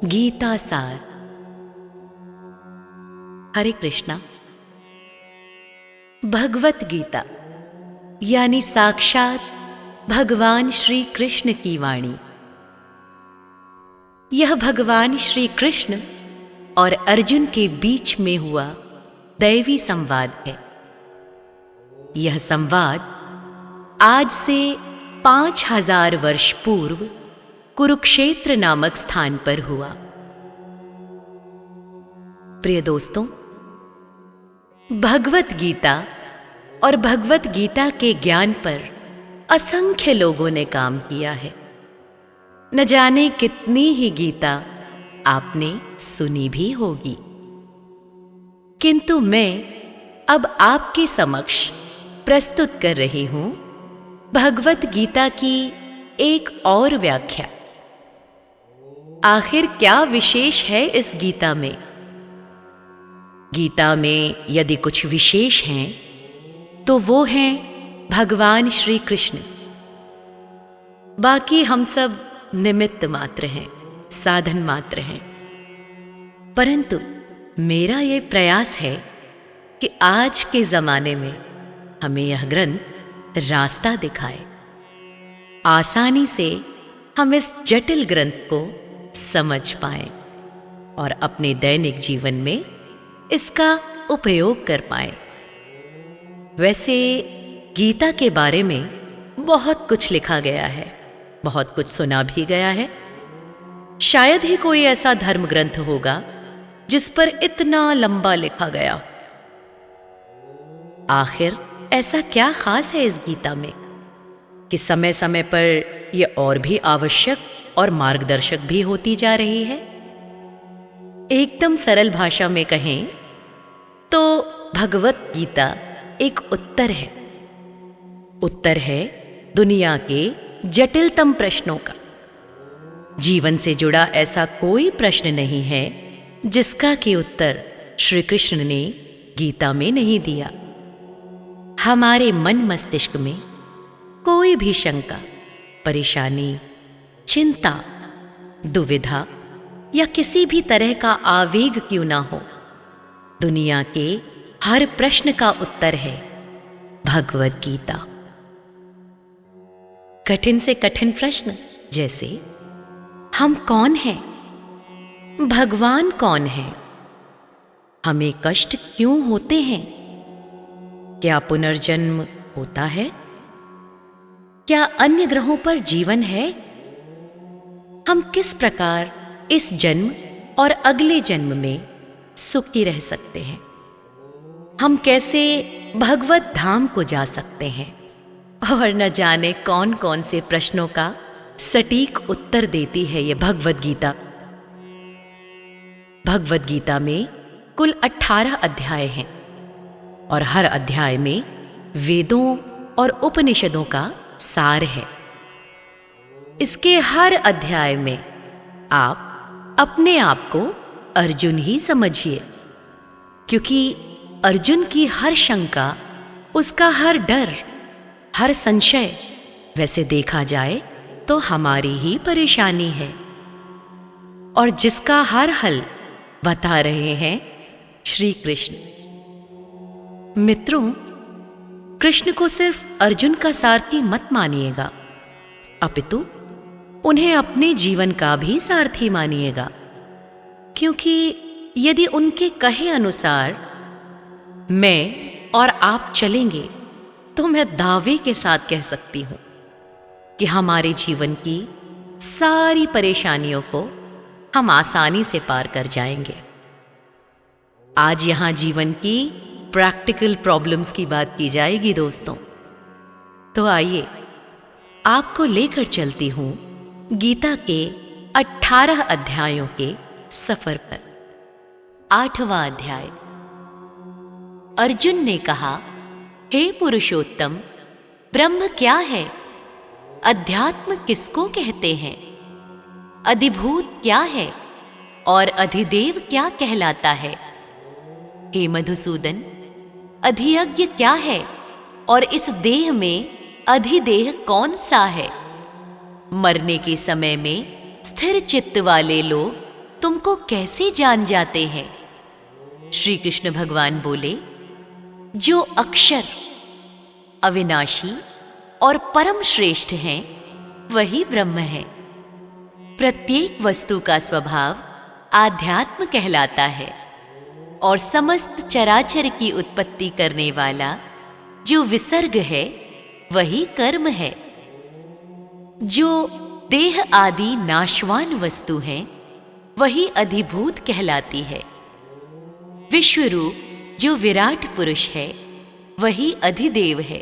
गीता सार। हरे कृष्णा। भगवत गीता यानी साक्षात भगवान श्री कृष्ण की वाणी। यह भगवान श्री कृष्ण और अर्जुन के बीच में हुआ दैवी संवाद है। यह संवाद आज से 5000 वर्ष पूर्व कुरुक्षेत्र नामक स्थान पर हुआ। प्रिय दोस्तों, भगवत गीता और भगवत गीता के ज्ञान पर असंख्य लोगों ने काम किया है। न जाने कितनी ही गीता आपने सुनी भी होगी, किंतु मैं अब आपके समक्ष प्रस्तुत कर रही हूं भगवत गीता की एक और व्याख्या। आखिर क्या विशेष है इस गीता में? गीता में यदि कुछ विशेष हैं तो वो हैं भगवान श्री कृष्ण। बाकी हम सब निमित्त मात्र हैं, साधन मात्र हैं। परंतु मेरा ये प्रयास है कि आज के जमाने में हमें यह ग्रंथ रास्ता दिखाए। आसानी से हम इस जटिल ग्रंथ को समझ पाएं और अपने दैनिक जीवन में इसका उपयोग कर पाएं। वैसे गीता के बारे में बहुत कुछ लिखा गया है, बहुत कुछ सुना भी गया है। शायद ही कोई ऐसा धर्म ग्रंथ होगा जिस पर इतना लंबा लिखा गया। आखिर ऐसा क्या खास है इस गीता में कि समय समय पर यह और भी आवश्यक और मार्गदर्शक भी होती जा रही है? एकदम सरल भाषा में कहें तो भगवत गीता एक उत्तर है। उत्तर है दुनिया के जटिलतम प्रश्नों का। जीवन से जुड़ा ऐसा कोई प्रश्न नहीं है जिसका कि उत्तर श्री कृष्ण ने गीता में नहीं दिया। हमारे मन मस्तिष्क में कोई भी शंका, परेशानी, चिंता, दुविधा या किसी भी तरह का आवेग क्यों ना हो, दुनिया के हर प्रश्न का उत्तर है भगवत गीता। कठिन से कठिन प्रश्न जैसे हम कौन हैं, भगवान कौन है, हमें कष्ट क्यों होते हैं, क्या पुनर्जन्म होता है, क्या अन्य ग्रहों पर जीवन है, हम किस प्रकार इस जन्म और अगले जन्म में सुखी रह सकते हैं, हम कैसे भगवत धाम को जा सकते हैं, और न जाने कौन कौन से प्रश्नों का सटीक उत्तर देती है यह भगवत गीता। भगवत गीता में कुल 18 अध्याय हैं और हर अध्याय में वेदों और उपनिषदों का सार है। इसके हर अध्याय में आप अपने आप को अर्जुन ही समझिए, क्योंकि अर्जुन की हर शंका, उसका हर डर, हर संशय वैसे देखा जाए तो हमारी ही परेशानी है, और जिसका हर हल बता रहे हैं श्री कृष्ण। मित्रों, कृष्ण को सिर्फ अर्जुन का सारथी मत मानिएगा, अपितु उन्हें अपने जीवन का भी सारथी मानिएगा, क्योंकि यदि उनके कहे अनुसार मैं और आप चलेंगे तो मैं दावे के साथ कह सकती हूं कि हमारे जीवन की सारी परेशानियों को हम आसानी से पार कर जाएंगे। आज यहां जीवन की प्रैक्टिकल प्रॉब्लम्स की बात की जाएगी दोस्तों। तो आइए आपको लेकर चलती हूं गीता के 18 अध्यायों के सफर पर। 8वां अध्याय। अर्जुन ने कहा, हे पुरुषोत्तम, ब्रह्म क्या है? अध्यात्म किसको कहते हैं? अधिभूत क्या है और अधिदेव क्या कहलाता है? हे मधुसूदन, अधियज्ञ क्या है और इस देह में अधिदेह कौन सा है? मरने के समय में स्थिर चित्त वाले लोग तुमको कैसे जान जाते हैं? श्री कृष्ण भगवान बोले, जो अक्षर, अविनाशी और परम श्रेष्ठ हैं, वही ब्रह्म है। प्रत्येक वस्तु का स्वभाव आध्यात्म कहलाता है और समस्त चराचर की उत्पत्ति करने वाला जो विसर्ग है, वही कर्म है। जो देह आदि नाशवान वस्तु है, वही अधिभूत कहलाती है। विश्वरूप जो विराट पुरुष है, वही अधिदेव है।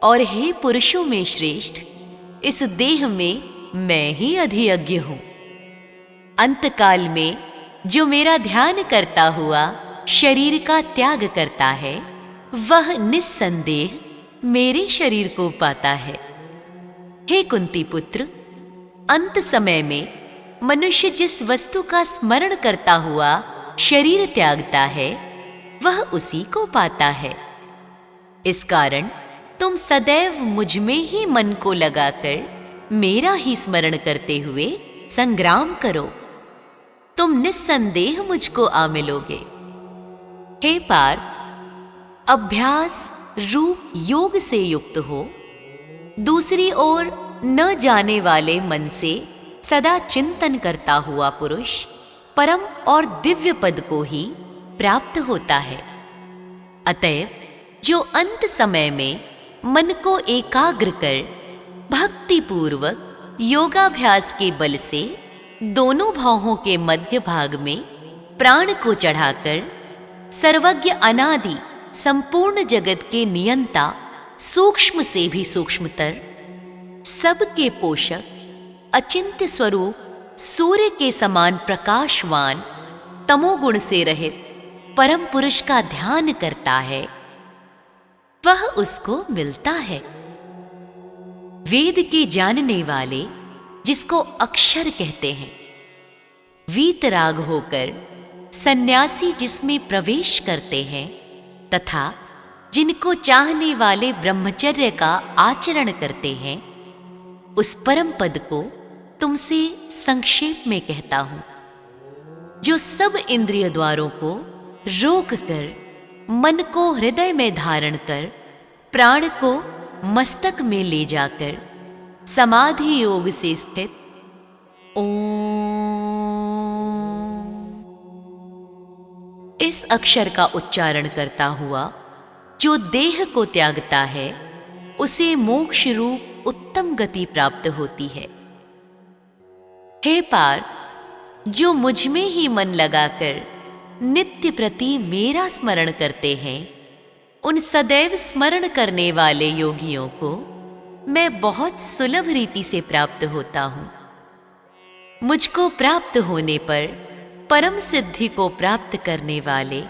और हे पुरुषों में श्रेष्ठ, इस देह में मैं ही अधियज्ञ हूं। अंतकाल में जो मेरा ध्यान करता हुआ शरीर का त्याग करता है, वह निस्संदेह मेरे शरीर को पाता है। हे कुंती पुत्र, अंत समय में मनुष्य जिस वस्तु का स्मरण करता हुआ शरीर त्यागता है, वह उसी को पाता है। इस कारण तुम सदैव मुझ में ही मन को लगाकर मेरा ही स्मरण करते हुए संग्राम करो। तुम निस्संदेह मुझको आ मिलोगे। हे पार्थ, अभ्यास रूप योग से युक्त हो, दूसरी ओर न जाने वाले मन से सदा चिंतन करता हुआ पुरुष परम और दिव्य पद को ही प्राप्त होता है। अतएव जो अंत समय में मन को एकाग्र कर भक्ति पूर्वक योगाभ्यास के बल से दोनों भावों के मध्य भाग में प्राण को चढ़ाकर सर्वज्ञ अनादि संपूर्ण जगत के नियंता, सूक्ष्म से भी सूक्ष्मतर, सबके पोषक, अचिंत्य स्वरूप सूर्य के समान प्रकाशवान, तमोगुण से रहित परम पुरुष का ध्यान करता है, वह उसको मिलता है। वेद के जानने वाले, जिसको अक्षर कहते हैं, वीतराग होकर सन्यासी जिसमें प्रवेश करते हैं, तथा जिनको चाहने वाले ब्रह्मचर्य का आचरण करते हैं, उस परम पद को तुमसे संक्षेप में कहता हूं, जो सब इंद्रिय द्वारों को रोक कर, मन को हृदय में धारण कर, प्राण को मस्तक में ले जाकर समाधि योग से स्थित ओम, इस अक्षर का उच्चारण करता हुआ जो देह को त्यागता है, उसे मोक्ष रूप उत्तम गति प्राप्त होती है। हे पार्थ, जो मुझ में ही मन लगाकर नित्य प्रति मेरा स्मरण करते हैं, उन सदैव स्मरण करने वाले योगियों को मैं बहुत सुलभ रीति से प्राप्त होता हूं। मुझको प्राप्त होने पर परम सिद्धि को प्राप्त करने वाले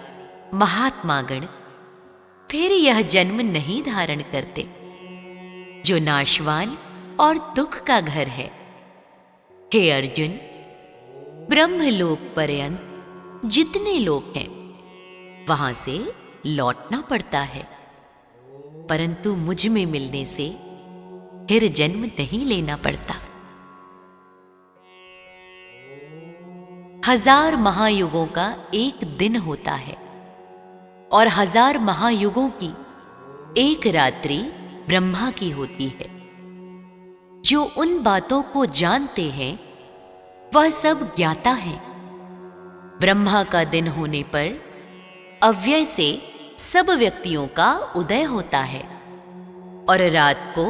महात्मागण फिर यह जन्म नहीं धारण करते, जो नाशवान और दुख का घर है। हे अर्जुन, ब्रह्मलोक पर्यंत जितने लोक हैं, वहां से लौटना पड़ता है, परंतु मुझ में मिलने से फिर जन्म नहीं लेना पड़ता। 1000 महायुगों का एक दिन होता है और 1000 महायुगों की एक रात्रि ब्रह्मा की होती है। जो उन बातों को जानते हैं, वह सब ज्ञाता है। ब्रह्मा का दिन होने पर अव्यय से सब व्यक्तियों का उदय होता है और रात को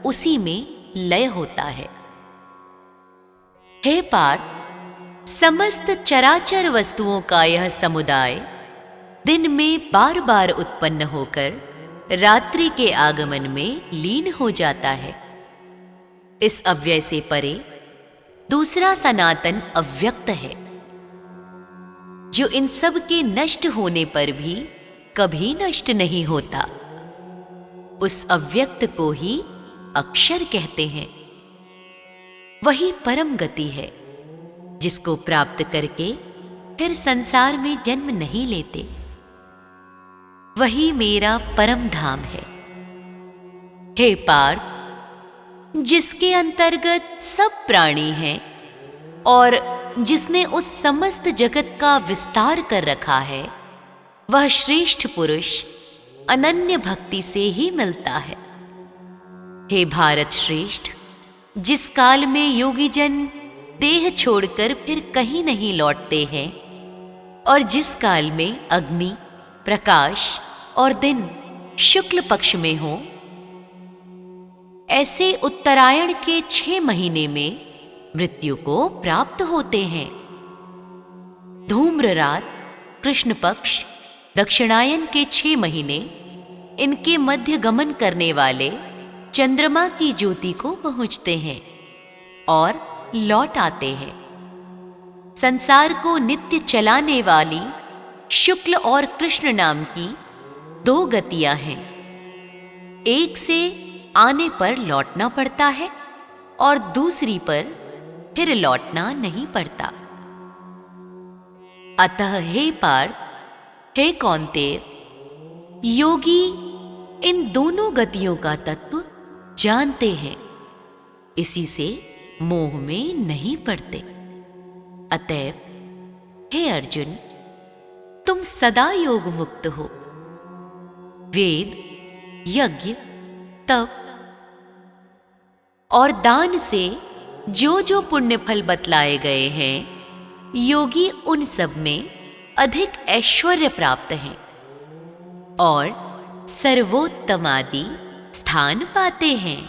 उसी में लय होता है। हे पार्थ, समस्त चराचर वस्तुओं का यह समुदाय दिन में बार बार उत्पन्न होकर रात्रि के आगमन में लीन हो जाता है। इस अव्यय से परे दूसरा सनातन अव्यक्त है, जो इन सब के नष्ट होने पर भी कभी नष्ट नहीं होता। उस अव्यक्त को ही अक्षर कहते हैं। वही परम गति है, जिसको प्राप्त करके फिर संसार में जन्म नहीं लेते। वही मेरा परम धाम है। हे पार्थ, जिसके अंतर्गत सब प्राणी हैं और जिसने उस समस्त जगत का विस्तार कर रखा है, वह श्रेष्ठ पुरुष अनन्य भक्ति से ही मिलता है। हे भारत श्रेष्ठ, जिस काल में योगी जन देह छोड़कर फिर कहीं नहीं लौटते हैं और जिस काल में अग्नि, प्रकाश और दिन शुक्ल पक्ष में हो, ऐसे उत्तरायण के 6 महीने में मृत्यु को प्राप्त होते हैं। धूम्र रात, कृष्ण पक्ष, दक्षिणायन के 6 महीने इनके मध्य गमन करने वाले चंद्रमा की ज्योति को पहुंचते हैं और लौट आते हैं। संसार को नित्य चलाने वाली शुक्ल और कृष्ण नाम की 2 गतियां हैं। एक से आने पर लौटना पड़ता है और दूसरी पर फिर लौटना नहीं पड़ता। अतः हे पार्थ, हे कौन्तेय, योगी इन दोनों गतियों का तत्व जानते हैं, इसी से मोह में नहीं पड़ते। अतएव हे अर्जुन, तुम सदा योग मुक्त हो। वेद, यज्ञ, तप और दान से जो जो पुण्य फल बतलाए गए हैं, योगी उन सब में अधिक ऐश्वर्य प्राप्त हैं और सर्वोत्तमादि स्थान पाते हैं।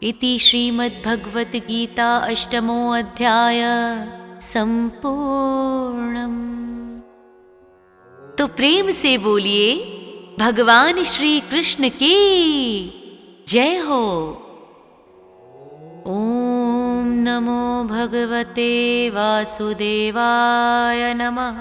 इति श्रीमद्भगवत गीता 8मो अध्याय संपूर्णम। तो प्रेम से बोलिए भगवान श्री कृष्ण की जय हो। ओम नमो भगवते वासुदेवाय नमः।